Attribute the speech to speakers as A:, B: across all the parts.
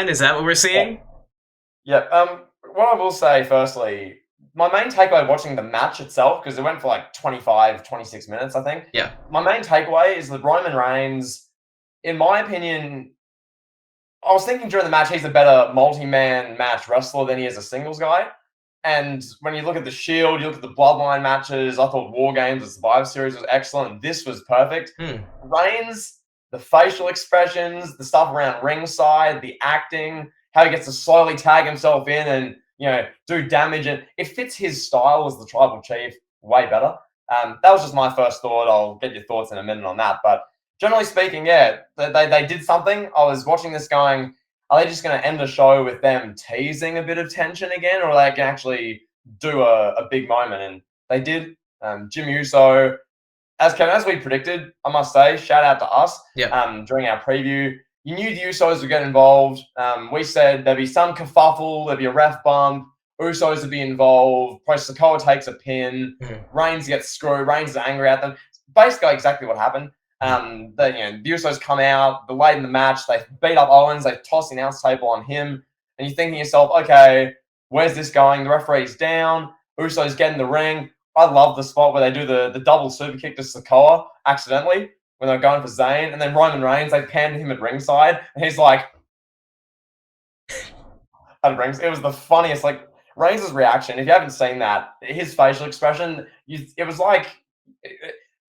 A: Bloodline? Is that what we're seeing?
B: Yeah. What I will say, firstly, my main takeaway watching the match itself, because it went for like 25, 26 minutes, I think.
A: Yeah.
B: My main takeaway is that Roman Reigns, in my opinion, I was thinking during the match, he's a better multi-man match wrestler than he is a singles guy. And when you look at the Shield, you look at the Bloodline matches, I thought War Games, the Survivor Series was excellent. This was perfect. Reigns, the facial expressions, the stuff around ringside, the acting, how he gets to slowly tag himself in and, do damage. And it fits his style as the Tribal Chief way better. That was just my first thought. I'll get your thoughts in a minute on that. But generally speaking, yeah, they did something. I was watching this going, are they just going to end the show with them teasing a bit of tension again, or they can actually do a big moment? And they did. Jim Uso, as we predicted, I must say, shout out to us.
A: Yeah.
B: During our preview, you knew the Usos would get involved. We said there'd be some kerfuffle, there'd be a ref bump, Usos would be involved. Sikoa takes a pin, Reigns gets screwed, Reigns is angry at them. Basically, exactly what happened. The Usos come out, the late in the match, they beat up Owens, they toss the announce table on him, and you're thinking to yourself, okay, where's this going? The referee's down, Usos get in the ring. I love the spot where they do the double super kick to Sikoa accidentally when they're going for Zayn, and then Roman Reigns, they pan him at ringside, and he's like, at rings. It was the funniest, like, Reigns' reaction, if you haven't seen that, his facial expression, it was like,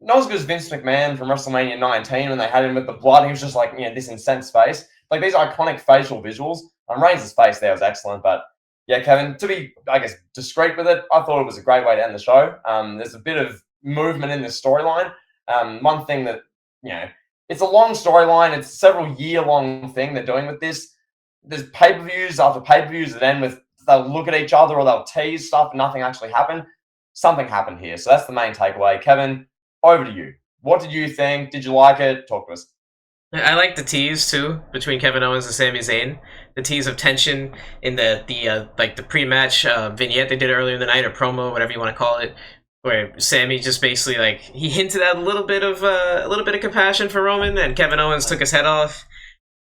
B: not as good as Vince McMahon from WrestleMania 19 when they had him with the blood. He was just like, this incensed face. Like these iconic facial visuals. Reigns' face there was excellent. But yeah, Kevin, to be, I guess, discreet with it, I thought it was a great way to end the show. There's a bit of movement in this storyline. One thing that, it's a long storyline. It's a several year-long thing they're doing with this. There's pay-per-views after pay-per-views that end with they'll look at each other or they'll tease stuff and nothing actually happened. Something happened here. So that's the main takeaway. Kevin, over to you. What did you think? Did you like it? Talk to us.
A: I like the tease too between Kevin Owens and Sami Zayn. The tease of tension in the pre-match vignette they did earlier in the night, or promo, whatever you want to call it, where Sami just basically he hinted at a little bit of compassion for Roman, and Kevin Owens took his head off.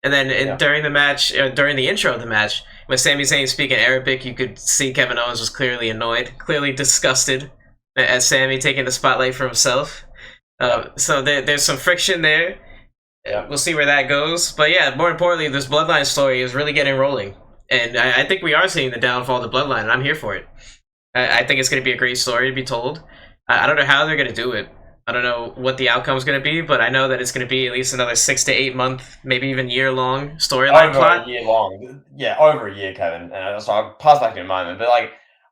A: And then during the match, during the intro of the match, when Sami Zayn speaking Arabic, you could see Kevin Owens was clearly annoyed, clearly disgusted at Sami taking the spotlight for himself. So there's some friction there.
B: Yeah.
A: We'll see where that goes. But yeah, more importantly, this Bloodline story is really getting rolling. And I think we are seeing the downfall of the Bloodline, and I'm here for it. I think it's going to be a great story to be told. I don't know how they're going to do it. I don't know what the outcome is going to be, but I know that it's going to be at least another 6 to 8 month, maybe even year-long storyline plot.
B: Over a year long. Yeah, over a year, Kevin. So I'll pass back to you in a moment. But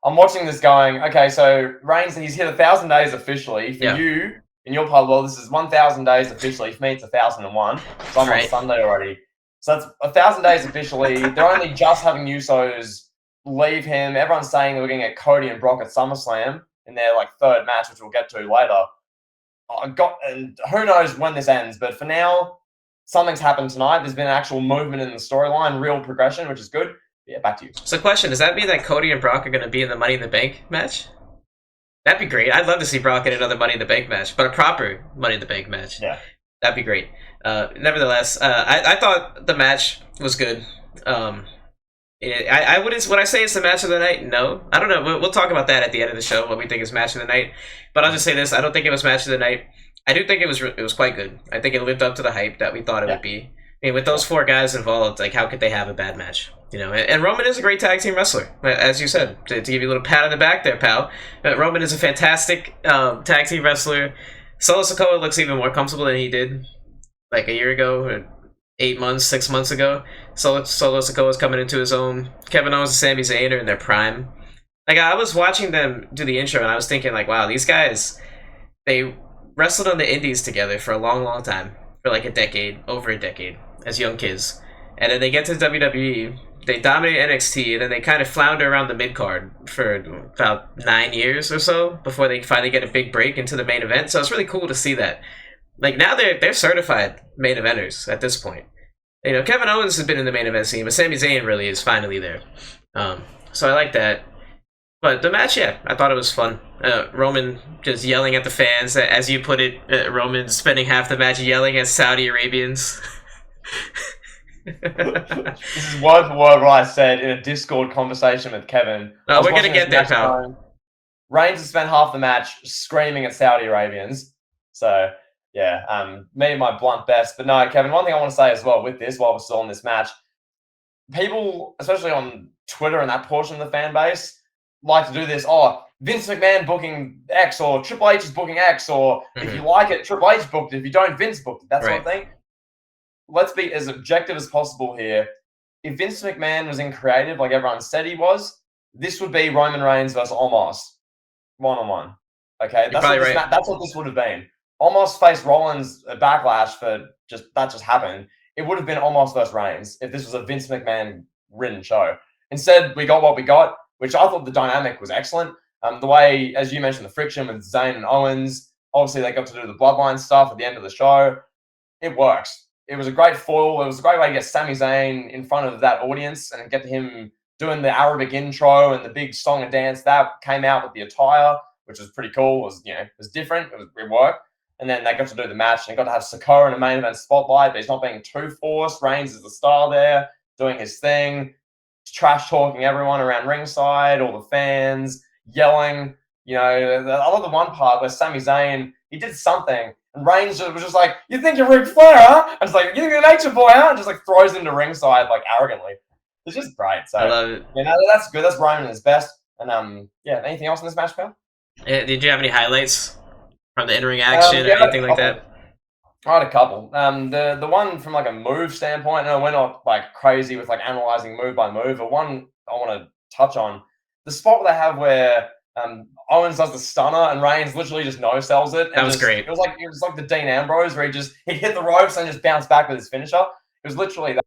B: I'm watching this going, okay, so Reigns, he's hit 1,000 days officially. For you, in your part of the world, this is 1,000 days officially. For me, it's 1,001. So I'm on Sunday already. So that's 1,000 days officially. They're only just having Usos leave him. Everyone's saying we're going to get Cody and Brock at SummerSlam in their third match, which we'll get to later. And who knows when this ends, but for now, something's happened tonight. There's been actual movement in the storyline, real progression, which is good. Yeah, back to you.
A: So question, does that mean that Cody and Brock are going to be in the Money in the Bank match? That'd be great. I'd love to see Brock in another Money in the Bank match, but a proper Money in the Bank match.
B: Yeah.
A: That'd be great. Nevertheless, I thought the match was good. I wouldn't. Would I say it's the match of the night? No, I don't know. We'll talk about that at the end of the show. What we think is match of the night. But I'll just say this: I don't think it was match of the night. I do think it was quite good. I think it lived up to the hype that we thought it would be. I mean, with those four guys involved, how could they have a bad match? And Roman is a great tag team wrestler, as you said. To give you a little pat on the back there, pal. Roman is a fantastic tag team wrestler. Solo Sikoa looks even more comfortable than he did a year ago. Or 8 months, 6 months ago. Solo Sikoa is coming into his own. Kevin Owens and Sami Zayn are in their prime. I was watching them do the intro, and I was thinking, wow, these guys, they wrestled on the indies together for a long, long time. For a decade, over a decade, as young kids. And then they get to WWE, they dominate NXT, and then they kind of flounder around the mid-card for about 9 years or so before they finally get a big break into the main event. So it's really cool to see that. Now they're certified main eventers at this point. Kevin Owens has been in the main event scene, but Sami Zayn really is finally there. So I like that. But the match, yeah, I thought it was fun. Roman just yelling at the fans, as you put it. Roman spending half the match yelling at Saudi Arabians.
B: This is word for word what I said in a Discord conversation with Kevin. I was
A: We're gonna
B: watching this
A: get there,
B: match
A: pal.
B: going. Reigns has spent half the match screaming at Saudi Arabians. So yeah, me and my blunt best. But no, Kevin, one thing I want to say as well with this, while we're still on this match, people, especially on Twitter and that portion of the fan base, like to do this. Oh, Vince McMahon booking X, or Triple H is booking X, or if you like it, Triple H booked it. If you don't, Vince booked it. That sort of thing. Let's be as objective as possible here. If Vince McMahon was in creative, like everyone said he was, this would be Roman Reigns versus Omos, one-on-one. Okay, that's what this would have been. Omos faced Rollins at Backlash for that just happened. It would have been Omos versus Reigns if this was a Vince McMahon written show. Instead, we got what we got, which I thought the dynamic was excellent. The way, as you mentioned, the friction with Zayn and Owens, obviously they got to do the bloodline stuff at the end of the show. It works. It was a great foil. It was a great way to get Sami Zayn in front of that audience and get him doing the Arabic intro and the big song and dance that came out with the attire, which was pretty cool. It was different. It worked. And then they got to do the match, and they got to have Sikoa in a main event spotlight, but he's not being too forced. Reigns is the star there, doing his thing, trash talking everyone around ringside, all the fans yelling. I love the one part where Sami Zayn, he did something, and Reigns was just like, "You think you're Ric Flair, huh?" And it's like, "You think you're Nature Boy, huh?" And just like throws him to ringside like arrogantly. It's just great. So
A: I love it.
B: That's good. That's Roman at his best. And anything else in this match, pal?
A: Did you have any highlights from the in-ring action or anything like that?
B: I had a couple. The one from like a move standpoint, no, we're not like crazy with like analyzing move by move. But one I want to touch on, the spot they have where Owens does the stunner and Reigns literally just no sells it.
A: That was great.
B: It was like the Dean Ambrose where he hit the ropes and just bounced back with his finisher. It was literally that.